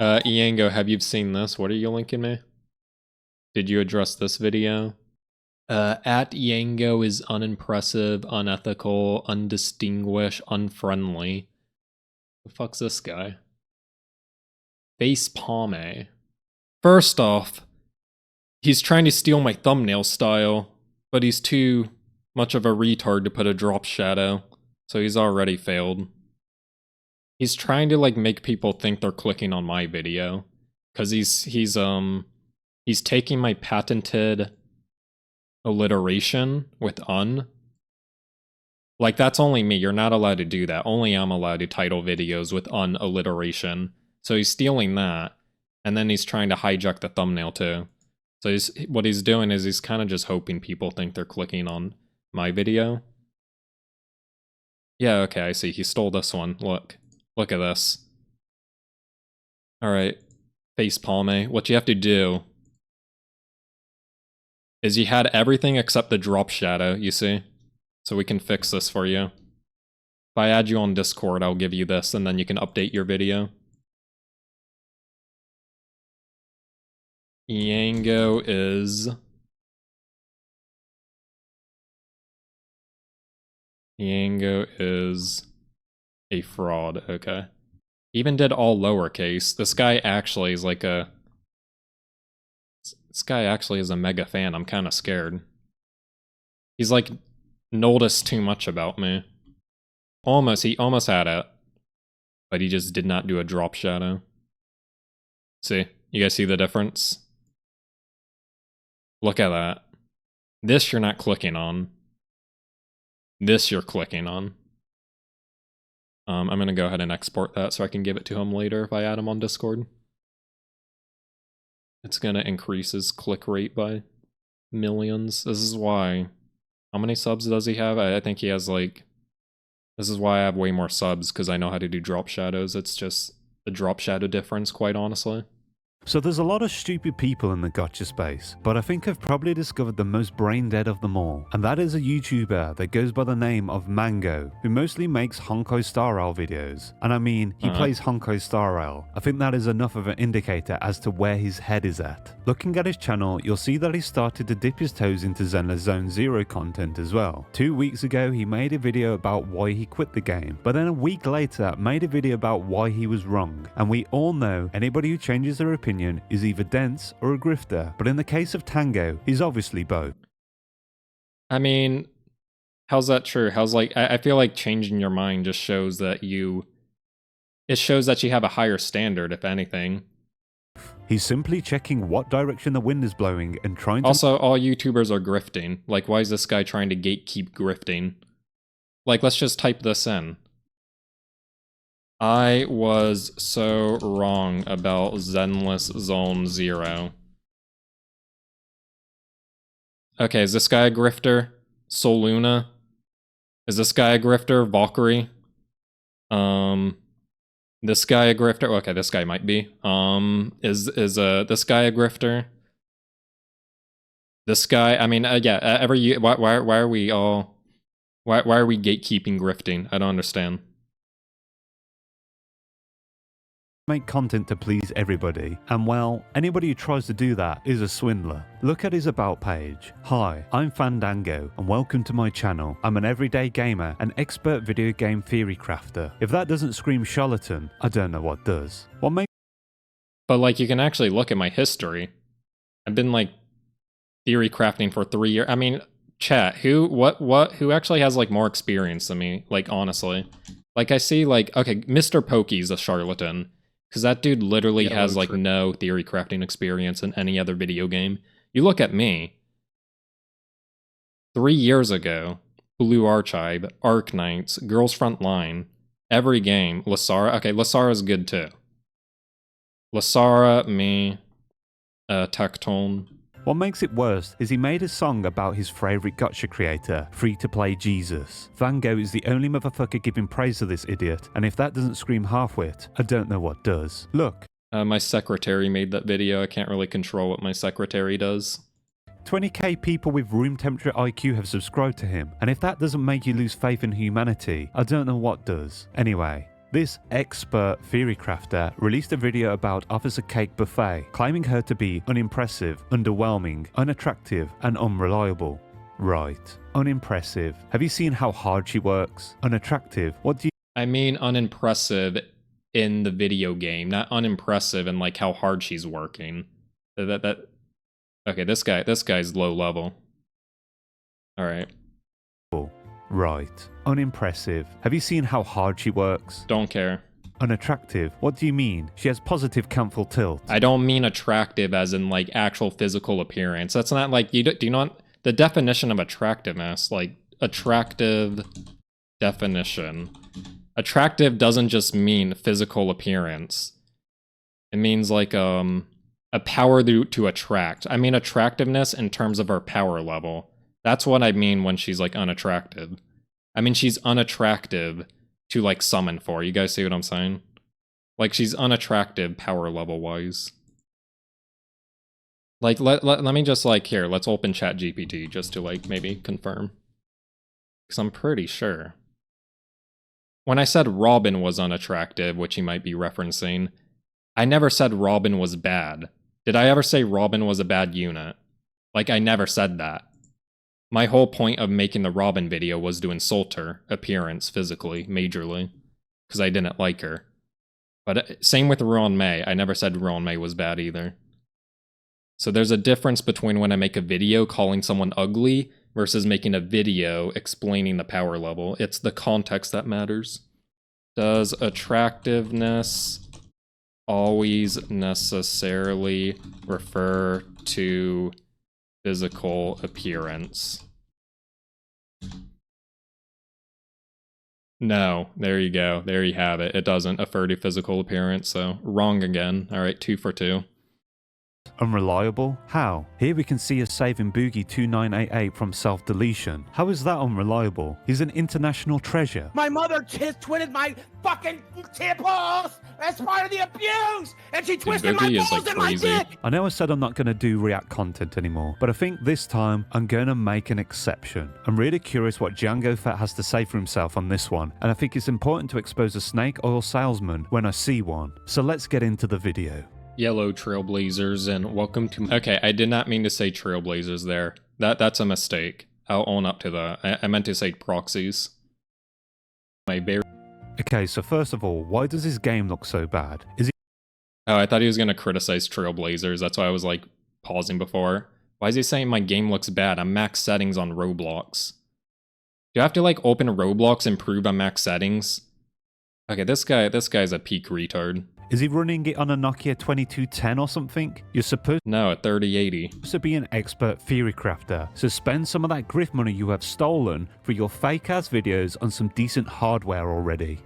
Eango, have you seen this? What are you linking me? Did you address this video? At Eango is unimpressive, unethical, undistinguished, unfriendly. The fuck's this guy? Face palme. First off, he's trying to steal my thumbnail style, but he's too much of a retard to put a drop shadow, so he's already failed. He's trying to like make people think they're clicking on my video, cause he's taking my patented alliteration with un. Like, that's only me. You're not allowed to do that. Only I'm allowed to title videos with un alliteration. So he's stealing that, and then he's trying to hijack the thumbnail too. So what he's doing is he's kind of just hoping people think they're clicking on my video. Yeah, okay, I see. He stole this one. Look. Look at this. Alright. Face palme. What you have to do is you had everything except the drop shadow, you see? So we can fix this for you. If I add you on Discord, I'll give you this, and then you can update your video. Eango is... Eango is a fraud, okay. Even did all lowercase. This guy actually is like a... This guy actually is a mega fan. I'm kind of scared. He's like noticed too much about me. He almost had it. But he just did not do a drop shadow. See? You guys see the difference? Look at that. This you're not clicking on. This you're clicking on. I'm gonna go ahead and export that so I can give it to him later if I add him on Discord. It's gonna increase his click rate by millions. This is why. How many subs does he have? I think he has like... This is why I have way more subs, because I know how to do drop shadows. It's just the drop shadow difference, quite honestly. So there's a lot of stupid people in the gotcha space, but I think I've probably discovered the most brain dead of them all, and that is a YouTuber that goes by the name of Mango, who mostly makes Honkai Star Rail videos. And I mean, he plays Honkai Star Rail. I think that is enough of an indicator as to where his head is at. Looking at his channel, you'll see that he started to dip his toes into Zenless Zone Zero content as well. 2 weeks ago, he made a video about why he quit the game, but then a week later, made a video about why he was wrong. And we all know anybody who changes their opinion is either dense or a grifter, but in the case of Tango, he's obviously both. I mean, how's that true? How's like, I feel like changing your mind just shows that you... It shows that you have a higher standard, if anything. He's simply checking what direction the wind is blowing and trying to... Also, all YouTubers are grifting. Like, why is this guy trying to gatekeep grifting? Like, let's just type this in. I was so wrong about Zenless Zone Zero. Okay, is this guy a grifter? Soluna? Is this guy a grifter? Valkyrie? This guy a grifter? Okay, this guy might be. Is this guy a grifter? This guy, I mean, yeah, every year, why are we all... Why are we gatekeeping grifting? I don't understand. Make content to please everybody, and well, anybody who tries to do that is a swindler. Look at his about page. Hi, I'm Fandango, and welcome to my channel. I'm an everyday gamer, an expert video game theory crafter. If that doesn't scream charlatan, I don't know what does. What makes... But like, you can actually look at my history. I've been like theory crafting for 3 years. I mean, chat, who actually has like more experience than me? Like, honestly. Like, I see like, okay, Mr. Pokey's a charlatan. Because that dude literally has, like, no theory crafting experience in any other video game. You look at me. 3 years ago, Blue Archive, Arc Knights, Girls Front Line, every game, Lasara. Okay, Lasara's good too. Lasara, me, Tectone. What makes it worse is he made a song about his favourite gotcha creator, free-to-play Jesus. Van Gogh is the only motherfucker giving praise to this idiot, and if that doesn't scream half-wit, I don't know what does. Look. My secretary made that video. I can't really control what my secretary does. 20k people with room temperature IQ have subscribed to him, and if that doesn't make you lose faith in humanity, I don't know what does. Anyway, This expert theorycrafter released a video about Officer Cake Buffet, claiming her to be unimpressive, underwhelming, unattractive, and unreliable. Right. Unimpressive. Have you seen how hard she works? Unattractive. What do you... I mean unimpressive in the video game, not unimpressive in like how hard she's working. Okay, this guy's low level. Alright. Right. Unimpressive. Have you seen how hard she works? Don't care. Unattractive. What do you mean? She has positive canthal tilt. I don't mean attractive as in like actual physical appearance. That's not like, do you not... The definition of attractiveness, like attractive definition. Attractive doesn't just mean physical appearance. It means like a power to attract. I mean attractiveness in terms of her power level. That's what I mean when she's like unattractive. I mean she's unattractive to like summon for. You guys see what I'm saying? Like she's unattractive power level wise. Like, let me just, like, here, let's open ChatGPT just to, like, maybe confirm. Because I'm pretty sure. When I said Robin was unattractive, which he might be referencing, I never said Robin was bad. Did I ever say Robin was a bad unit? Like, I never said that. My whole point of making the Robin video was to insult her appearance physically, majorly. Because I didn't like her. But same with Ruan Mei. I never said Ruan Mei was bad either. So there's a difference between when I make a video calling someone ugly versus making a video explaining the power level. It's the context that matters. Does attractiveness always necessarily refer to physical appearance? No, there you go. There you have it. It doesn't refer to physical appearance, so wrong again. All right, 2 for 2. Unreliable? How? Here we can see us saving Boogie 2988 from self-deletion. How is that unreliable? He's an international treasure. My mother twitted my fucking balls as part of the abuse, and she twisted my balls in my dick. I know I said I'm not going to do React content anymore, but I think this time I'm going to make an exception. I'm really curious what Django Fett has to say for himself on this one, and I think it's important to expose a snake oil salesman when I see one. So let's get into the video. Yellow Trailblazers, and welcome to... Okay, I did not mean to say Trailblazers there. That's a mistake. I'll own up to that. I meant to say proxies. Okay, so first of all, why does this game look so bad? Is he... Oh, I thought he was going to criticize Trailblazers. That's why I was, like, pausing before. Why is he saying my game looks bad? I'm max settings on Roblox. Do I have to, like, open Roblox and prove I'm max settings? Okay, this guy's a peak retard. Is he running it on a Nokia 2210 or something? You're supposed No, a 3080. to be an expert theory crafter, so spend some of that grift money you have stolen for your fake-ass videos on some decent hardware already.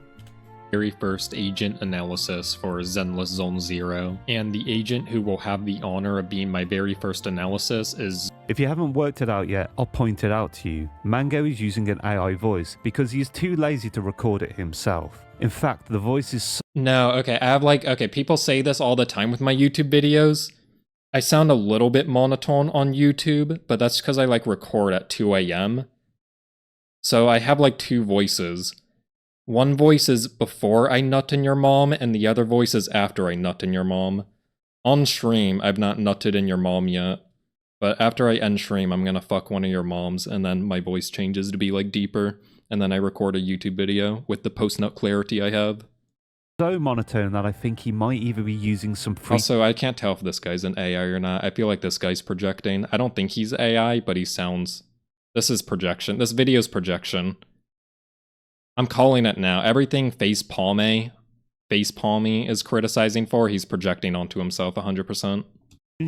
Very first agent analysis for Zenless Zone Zero, and the agent who will have the honor of being my very first analysis is... If you haven't worked it out yet, I'll point it out to you. Mango is using an AI voice because he is too lazy to record it himself. In fact, the voice is so... No, okay, I have like... Okay, people say this all the time with my YouTube videos. I sound a little bit monotone on YouTube, but that's because I like record at 2 a.m. So I have like 2 voices. One voice is before I nut in your mom, and the other voice is after I nut in your mom. On stream, I've not nutted in your mom yet. But after I end stream, I'm gonna fuck one of your moms, and then my voice changes to be like deeper, and then I record a YouTube video with the post-nut clarity I have. So monotone that I think he might either be using some free... Also, I can't tell if this guy's an AI or not. I feel like this guy's projecting. I don't think he's AI, but he sounds... This is projection. This video's projection. I'm calling it now. Everything Facepalmy is criticizing for, he's projecting onto himself 100%.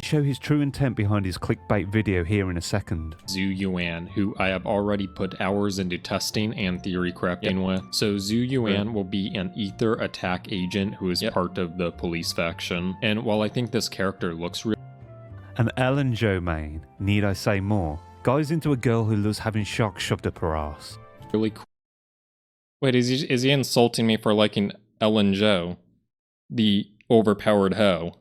Show his true intent behind his clickbait video here in a second. Zhu Yuan, who I have already put hours into testing and theory crafting with. So Zhu Yuan will be an ether attack agent who is part of the police faction. And while I think this character looks real... An Ellen Joe main, need I say more? Guy's into a girl who loves having sharks shoved up her ass. Really cool. Wait, is he insulting me for liking Ellen Joe? The overpowered hoe.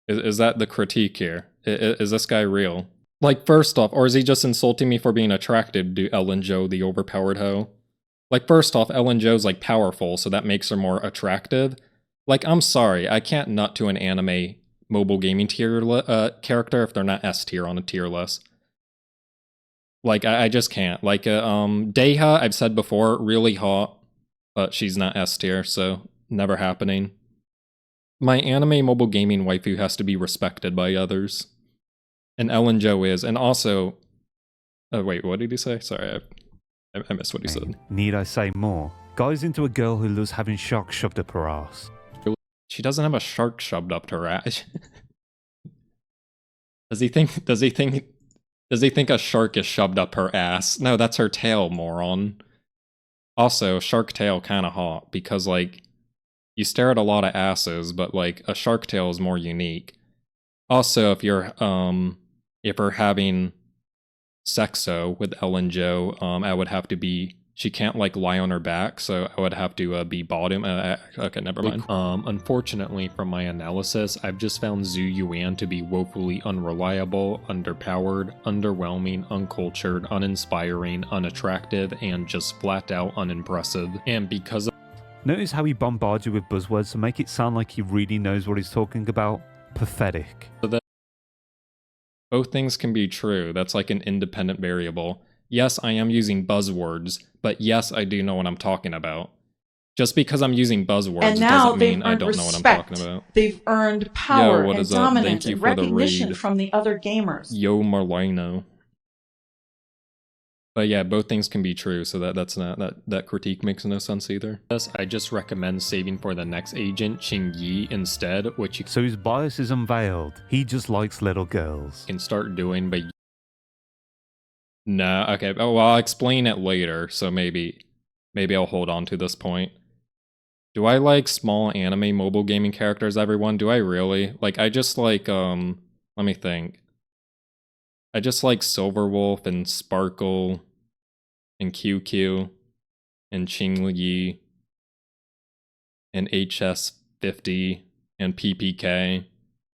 Is that the critique here? Is this guy real? Like, first off, or is he just insulting me for being attracted to Ellen Joe, the overpowered hoe? Like, first off, Ellen Jo's, like, powerful, so that makes her more attractive. Like, I'm sorry, I can't nut to an anime mobile gaming tier character if they're not S tier on a tier list. Like, I just can't. Like, Deiha, I've said before, really hot, but she's not S tier, so never happening. My anime mobile gaming waifu has to be respected by others. And Ellen Jo is. And also... wait, what did he say? Sorry, I missed what he said. Need I say more? Guy's into a girl who loves having sharks shoved up her ass. She doesn't have a shark shoved up her ass. Does he think a shark is shoved up her ass? No, that's her tail, moron. Also, shark tail kind of hot because, like, you stare at a lot of asses, but, like, a shark tail is more unique. Also, if you're having sexo with Ellen Jo, I would have to be... She can't, like, lie on her back, so I would have to be bottom. Okay, never mind. Unfortunately, from my analysis, I've just found Zhu Yuan to be woefully unreliable, underpowered, underwhelming, uncultured, uninspiring, unattractive, and just flat out unimpressive. And because of... Notice how he bombards you with buzzwords to make it sound like he really knows what he's talking about? Pathetic. Both things can be true. That's like an independent variable. Yes, I am using buzzwords, but yes, I do know what I'm talking about. Just because I'm using buzzwords doesn't mean I don't know what I'm talking about. They've earned power what and is up? dominance Thank you and for the recognition raid. from the other gamers. Yo, Marlino. But yeah, both things can be true, so that critique makes no sense either. Yes, I just recommend saving for the next agent, Qing Yi, instead, which you So his bias is unveiled. He just likes little girls. can start doing, but... No, okay, well, I'll explain it later, so maybe I'll hold on to this point. Do I like small anime mobile gaming characters, everyone? Do I really? Like, I just like, let me think. I just like Silverwolf and Sparkle and QQ and Qing Yi and HS50 and PPK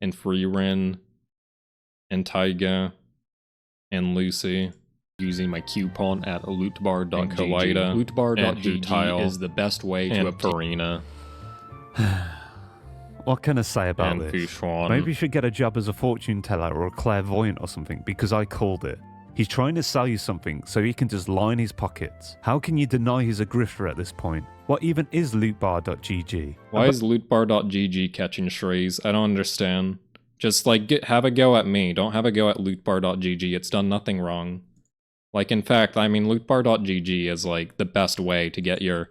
and Freerin and Taiga and Lucy. Using my coupon at lootbar.gg. Lootbar.gg is the best way to obtain Farina. What can I say about And this? Fushuan. Maybe you should get a job as a fortune teller or a clairvoyant or something, because I called it. He's trying to sell you something so he can just line his pockets. How can you deny he's a grifter at this point? What even is lootbar.gg? Why is lootbar.gg catching strays? I don't understand. Just like have a go at me. Don't have a go at lootbar.gg. It's done nothing wrong. Like, in fact, I mean, lootbar.gg is like the best way to get your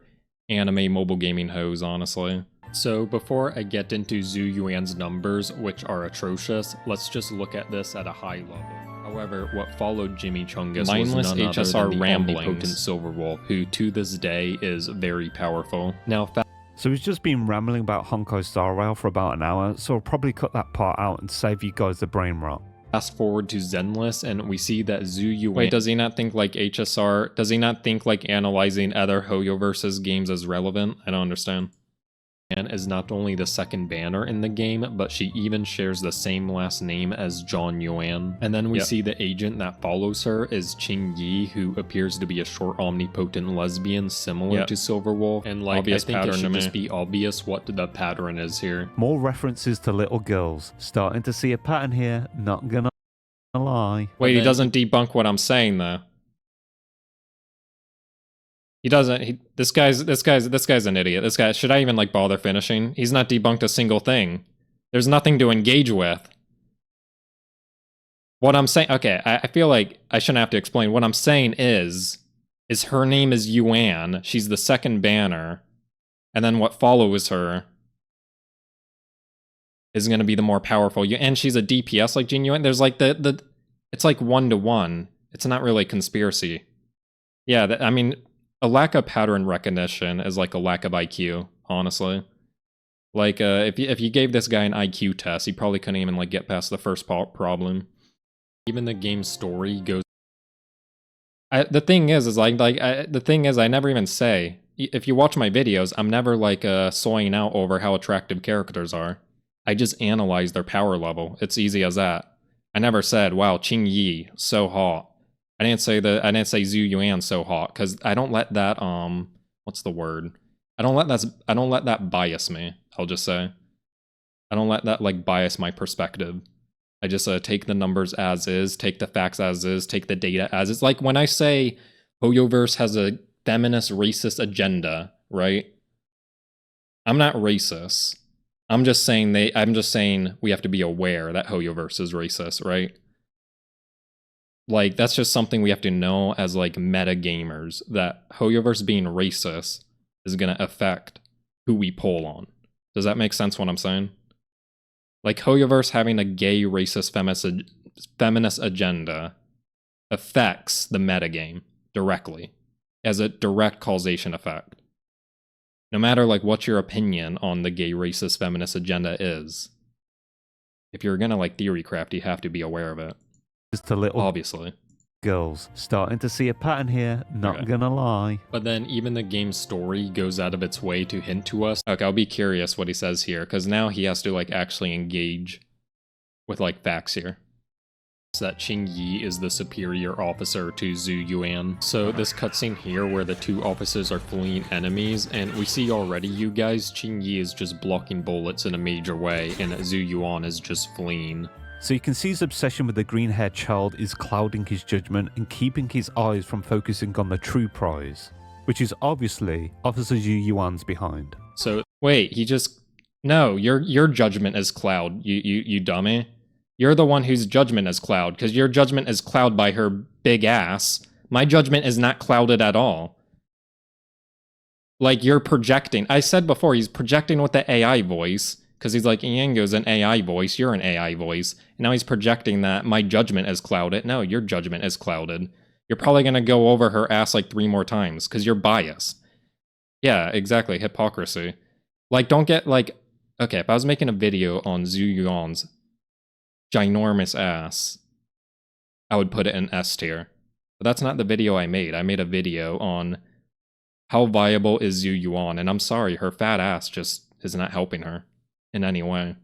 anime mobile gaming hose, honestly. So before I get into Zhu Yuan's numbers, which are atrocious, let's just look at this at a high level. However, what followed Jimmy Chungus Mindless was none HSR other than the ramblings. omnipotent Silverwolf, who to this day is very powerful. Now, So he's just been rambling about Honkai Star Rail for about an hour, so I'll probably cut that part out and save you guys the brain rot. fast forward to Zenless, and we see that Zhu Yuan... Wait, does he not think like HSR... Does he not think like analyzing other Hoyoverse games is relevant? I don't understand. And is not only the second banner in the game, but she even shares the same last name as John Yuan. And then we see the agent that follows her is Qing Yi, who appears to be a short omnipotent lesbian similar to Silverwolf. And like, I think it should just be obvious what the pattern is here. More references to little girls. Starting to see a pattern here, not gonna lie. Wait, he doesn't debunk what I'm saying though. He doesn't. This guy's an idiot. This guy, should I even like bother finishing? He's not debunked a single thing. There's nothing to engage with. What I'm saying, okay, I feel like I shouldn't have to explain. What I'm saying is her name is Yuan. She's the second banner, and then what follows her is going to be the more powerful. And she's a DPS like Jin Yuan. There's like it's like 1-to-1. It's not really conspiracy. Yeah, I mean. A lack of pattern recognition is like a lack of IQ, honestly. Like, if you gave this guy an IQ test, he probably couldn't even like get past the first problem. Even the game's story goes. The thing is I never even say. If you watch my videos, I'm never like soying out over how attractive characters are. I just analyze their power level. It's easy as that. I never said, "Wow, Qing Yi, so hot." I didn't say Zhu Yuan's so hot because I don't let that what's the word? I don't let that bias me. I'll just say I don't let that like bias my perspective. I just take the numbers as is, take the facts as is, take the data as is. Like when I say Hoyoverse has a feminist racist agenda, right? I'm not racist. I'm just saying we have to be aware that Hoyoverse is racist, right? Like that's just something we have to know as like meta gamers, that Hoyoverse being racist is gonna affect who we poll on. Does that make sense what I'm saying? Like Hoyoverse having a gay racist feminist agenda affects the metagame directly, as a direct causation effect. No matter like what your opinion on the gay racist feminist agenda is, if you're gonna like theorycraft, you have to be aware of it. Just a little obviously. Girls, starting to see a pattern here, not gonna lie. But then even the game's story goes out of its way to hint to us. Okay, I'll be curious what he says here, because now he has to like actually engage with like facts here. That Qing Yi is the superior officer to Zhu Yuan. So this cutscene here where the two officers are fleeing enemies, and we see already, you guys, Qing Yi is just blocking bullets in a major way, and Zhu Yuan is just fleeing. So you can see his obsession with the green-haired child is clouding his judgment and keeping his eyes from focusing on the true prize, which is obviously Officer Zhu Yuan's behind. So wait, no, your judgment is cloud, you dummy. You're the one whose judgment is cloud, because your judgment is cloud by her big ass. My judgment is not clouded at all. Like, you're projecting. I said before, he's projecting with the AI voice, because he's like, Eango's an AI voice, you're an AI voice. And now he's projecting that my judgment is clouded. No, your judgment is clouded. You're probably going to go over her ass like 3 more times, because you're biased. Yeah, exactly, hypocrisy. Like, don't get, like... Okay, if I was making a video on Zhu Yuan's ginormous ass, I would put it in S tier. But that's not the video I made. I made a video on how viable is Zhu Yuan, and I'm sorry, her fat ass just is not helping her in any way.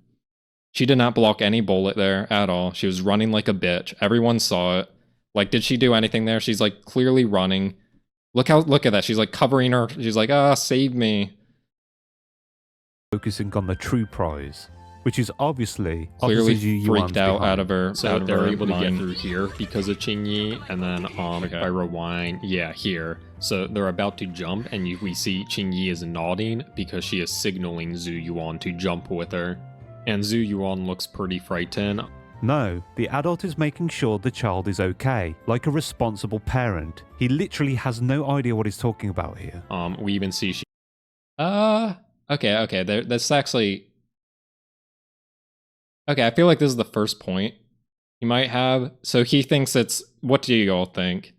She did not block any bullet there at all. She was running like a bitch. Everyone saw it. Like, did she do anything there? She's like clearly running. Look at that. She's like covering her. She's like, save me. Focusing on the true prize, which is obviously clearly freaked out of her. So they're able to get through here because of Qing Yi, and then if I rewind, yeah, here. So they're about to jump, and we see Qing Yi is nodding because she is signaling Zhu Yuan to jump with her. And Zhu Yuan looks pretty frightened. No, the adult is making sure the child is okay, like a responsible parent. He literally has no idea what he's talking about here. We even see she... Okay, that's actually... Okay, I feel like this is the first point he might have. So he thinks it's... What do you all think?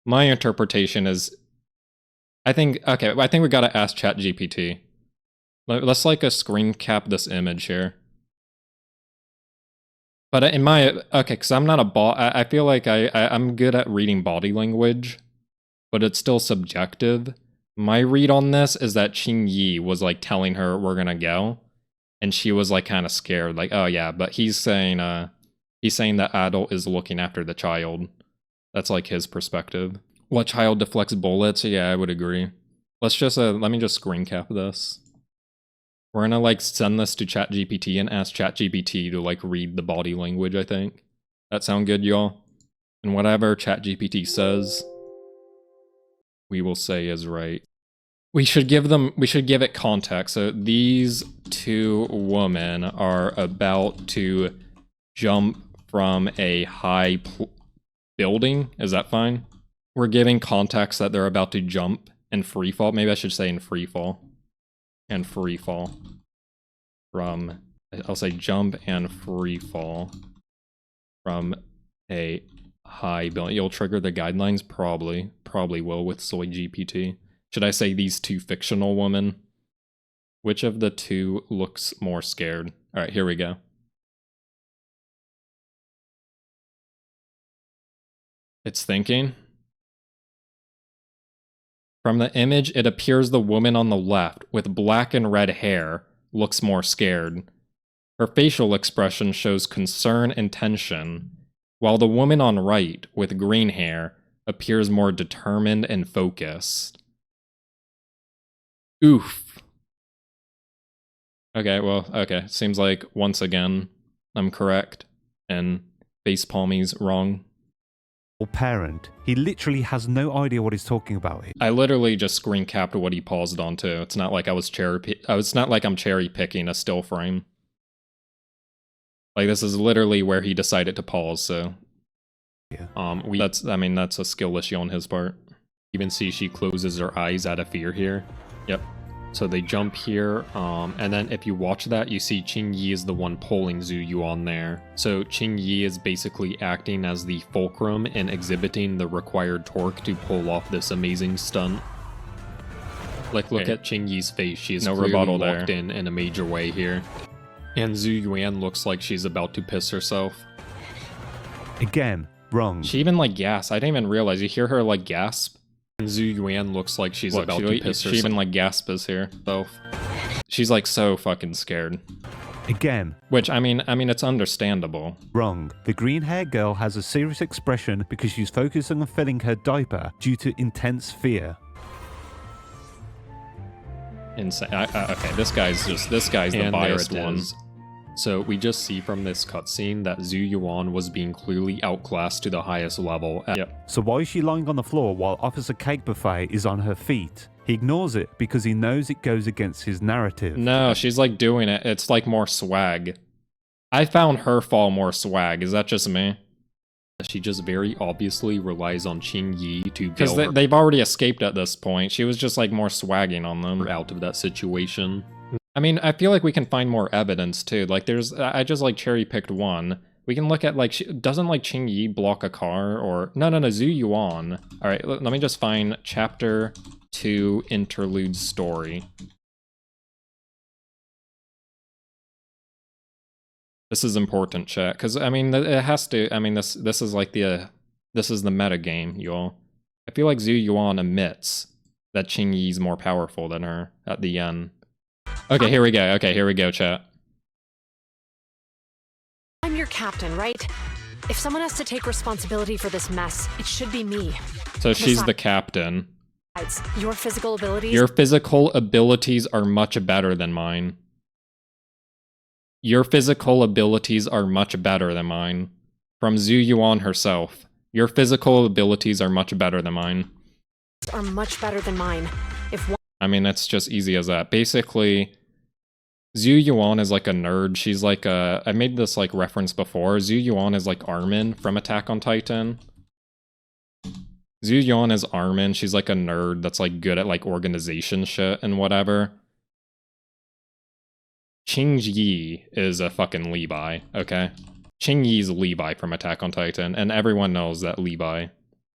My interpretation is... I think we gotta ask ChatGPT. Let's like a screen cap this image here. But in my... Okay, because I'm not a bot. I feel like I'm good at reading body language, but it's still subjective. My read on this is that Qing Yi was like telling her we're gonna go. And she was like kind of scared, like, oh yeah, but he's saying the adult is looking after the child. That's like his perspective. What child deflects bullets? Yeah, I would agree. Let's just let me just screen cap this. We're gonna like send this to ChatGPT and ask ChatGPT to like read the body language, I think. That sound good, y'all? And whatever ChatGPT says, we will say is right. We should give it context. So these 2 women are about to jump from a high building. Is that fine? We're giving context that they're about to jump and free fall. Maybe I should say in free fall. And free fall. From, I'll say jump and free fall from a high building. You'll trigger the guidelines? Probably will with Soy GPT. Should I say these 2 fictional women? Which of the 2 looks more scared? Alright, here we go. It's thinking. From the image, it appears the woman on the left, with black and red hair, looks more scared. Her facial expression shows concern and tension, while the woman on right, with green hair, appears more determined and focused. Oof. Okay, well, okay. Seems like, once again, I'm correct, and facepalmy's wrong. Parent. He literally has no idea what he's talking about here. I literally just screen capped what he paused onto. It's not like it's not like I'm cherry picking a still frame. Like, this is literally where he decided to pause, so... Yeah. That's a skill issue on his part. Even see she closes her eyes out of fear here. Yep. So they jump here, and then if you watch that, you see Qing Yi is the one pulling Zhu Yuan there. So Qing Yi is basically acting as the fulcrum and exhibiting the required torque to pull off this amazing stunt. Like, look at Qing Yi's face. She is no rebuttal locked in a major way here. And Zhu Yuan looks like she's about to piss herself. Again, wrong. She even, like, gasps. I didn't even realize. You hear her, like, gasp? And Zhu Yuan looks like she's about to piss herself. She even, like, gasps here. So, she's, like, so fucking scared. Again. Which, I mean, it's understandable. Wrong. The green-haired girl has a serious expression because she's focusing on filling her diaper due to intense fear. Insane. Okay, this guy's the biased one. So we just see from this cutscene that Zhu Yuan was being clearly outclassed to the highest level. Yep. So why is she lying on the floor while Officer Cake Buffet is on her feet? He ignores it because he knows it goes against his narrative. No, she's like doing it. It's like more swag. I found her fall more swag. Is that just me? She just very obviously relies on Qing Yi to bail her. Because they've already escaped at this point. She was just like more swagging on them out of that situation. I mean, I feel like we can find more evidence too. Like I just like cherry picked one. We can look at like, doesn't like Qing Yi block a car or, no, Zhu Yuan. All right, let me just find chapter 2 interlude story. This is important, chat, because I mean, it has to. I mean, this is like this is the meta game, y'all. I feel like Zhu Yuan admits that Qing Yi's more powerful than her at the end. Okay, here we go. Okay, here we go, chat. I'm your captain, right? If someone has to take responsibility for this mess, it should be me. So she's the captain. Your physical abilities. Your physical abilities are much better than mine. Your physical abilities are much better than mine. From Zhu Yuan herself. Your physical abilities are much better than mine. Are much better than mine. I mean, it's just easy as that. Basically, Zhu Yuan is like a nerd. She's like a... I made this like reference before. Zhu Yuan is like Armin from Attack on Titan. Zhu Yuan is Armin. She's like a nerd that's like good at like organization shit and whatever. Qing Yi is a fucking Levi, okay? Qing Yi's Levi from Attack on Titan, and everyone knows that Levi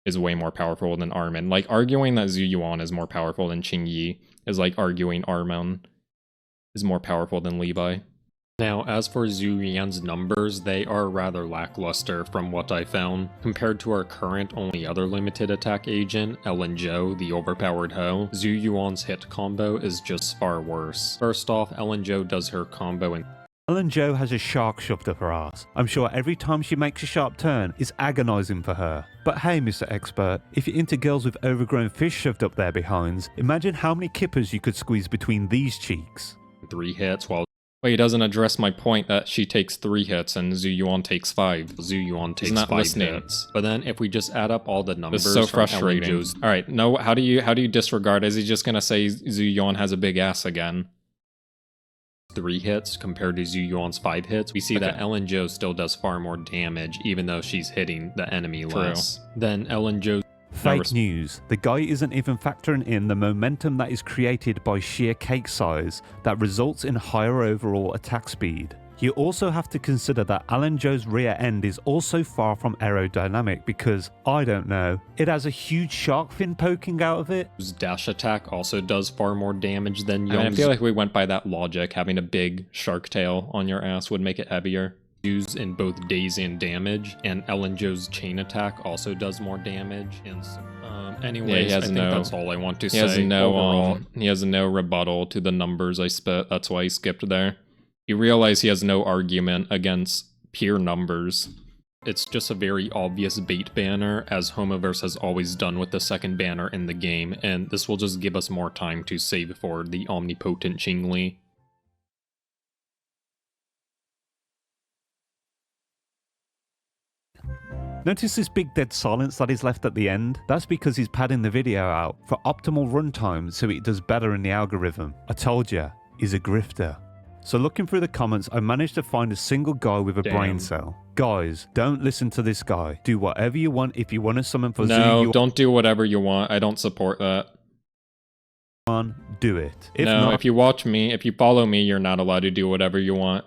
is way more powerful than Armin. Like, arguing that Zhu Yuan is more powerful than Qing Yi is like arguing Armin is more powerful than Levi. Now, as for Zhu Yuan's numbers, they are rather lackluster from what I found. Compared to our current only other limited attack agent, Ellen Zhou, the overpowered hoe, Zhu Yuan's hit combo is just far worse. First off, Ellen Zhou does her combo in... Ellen Zhou has a shark shoved up her ass. I'm sure every time she makes a sharp turn, it's agonizing for her. But hey, Mr. Expert, if you're into girls with overgrown fish shoved up their behinds, imagine how many kippers you could squeeze between these cheeks. 3 hits while... Wait, he doesn't address my point that she takes 3 hits and Zhu Yuan takes 5. Zhu Yuan takes 5 hits. But then if we just add up all the numbers, it's so frustrating. Alright, no, how do you disregard? Is he just gonna say Zhu Yuan has a big ass again? 3 hits compared to Zhu Yuan's 5 hits, we see that Ellen Zhou still does far more damage even though she's hitting the enemy less. Then Ellen Zhou... Fake news. The guy isn't even factoring in the momentum that is created by sheer cake size that results in higher overall attack speed. You also have to consider that Ellen Zhou's rear end is also far from aerodynamic because, I don't know, it has a huge shark fin poking out of it. Dash attack also does far more damage than Young's. I feel like we went by that logic. Having a big shark tail on your ass would make it heavier. Used in both days and damage, and Ellen Zhou's chain attack also does more damage. And anyways, I think that's all I want to say. He has no rebuttal to the numbers I spit. That's why he skipped there. You realize he has no argument against pure numbers. It's just a very obvious bait banner, as Homoverse has always done with the second banner in the game, and this will just give us more time to save for the omnipotent Qingli. Notice this big dead silence that is left at the end? That's because he's padding the video out for optimal runtime so it does better in the algorithm. I told ya, he's a grifter. So looking through the comments, I managed to find a single guy with a brain cell. Guys, don't listen to this guy. Do whatever you want if you want to summon for No, don't do whatever you want. I don't support that. Do it. If no, if you watch me, if you follow me, you're not allowed to do whatever you want.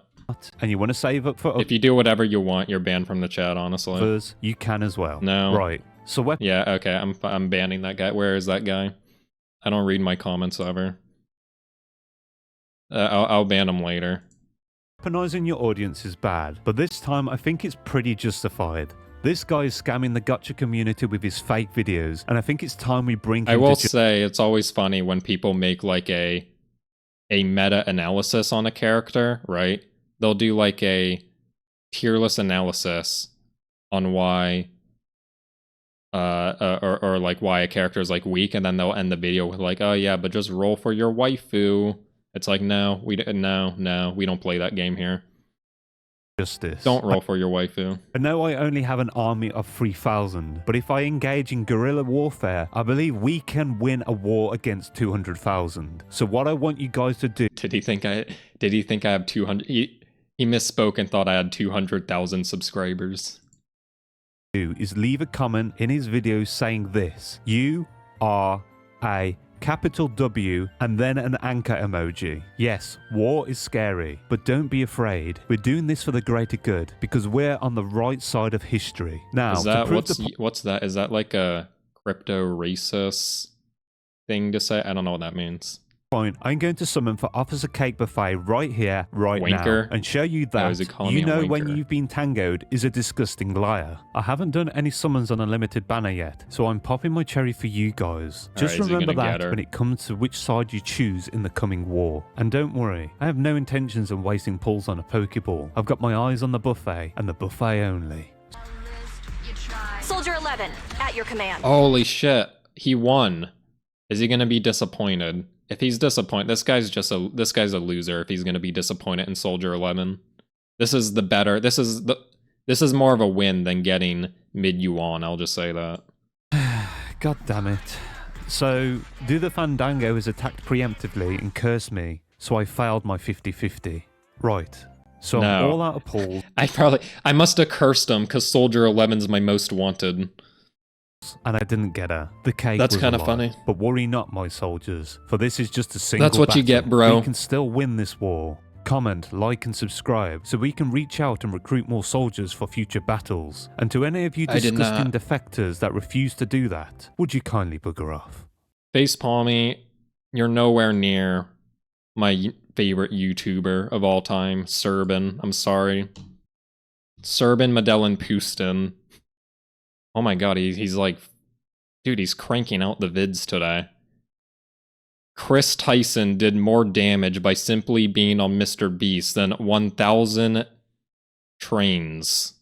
And you want to save up for... If you do whatever you want, you're banned from the chat, honestly. You can as well. No. Right. So yeah, okay, I'm banning that guy. Where is that guy? I don't read my comments ever. I'll ban him later. Weaponizing your audience is bad, but this time I think it's pretty justified. This guy is scamming the gacha community with his fake videos, and I think it's time we bring him I will say, it's always funny when people make like a meta-analysis on a character, right? They'll do like a tier list analysis on why or like why a character is like weak, and then they'll end the video with like, oh yeah, but just roll for your waifu. It's like, no, we don't play that game here. Justice. Don't roll for your waifu. I know I only have an army of 3,000, but if I engage in guerrilla warfare, I believe we can win a war against 200,000. So what I want you guys to do... Did he think I have 200? He misspoke and thought I had 200,000 subscribers. Is leave a comment in his video saying this: you are a capital W and then an anchor emoji. Yes, war is scary, but don't be afraid. We're doing this for the greater good because we're on the right side of history. Now, is that, what's that? Is that like a crypto racist thing to say? I don't know what that means. I'm going to summon for Officer Cake Buffet right here, right Wanker? now, and show you that you know when you've been tangoed is a disgusting liar. I haven't done any summons on a limited banner yet, so I'm popping my cherry for you guys. Just remember that when it comes to which side you choose in the coming war. And don't worry, I have no intentions of wasting pulls on a Pokeball. I've got my eyes on the buffet, and the buffet only. Soldier 11, at your command. Holy shit, he won. Is he gonna be disappointed? If he's disappointed, this guy's a loser if he's going to be disappointed in Soldier 11. This is more of a win than getting mid-yuan, I'll just say that. God damn it. So, do the Fandango is attacked preemptively and curse me, so I failed my 50-50. Right. So no. I'm all out of pulls. I must have cursed him because Soldier 11's my most wanted. And I didn't get her. The cake That's was kind of lie. funny. But worry not, my soldiers, for this is just a single That's what battle. you get, bro. We can still win this war. Comment, like, and subscribe so we can reach out and recruit more soldiers for future battles. And to any of you disgusting defectors that refuse to do that, would you kindly bugger off? Facepalmy, you're nowhere near my favorite YouTuber of all time, Serbin. I'm sorry. Serbin Madellan Pustin. Oh my god, he's like... Dude, he's cranking out the vids today. Chris Tyson did more damage by simply being on Mr. Beast than 1,000 trains.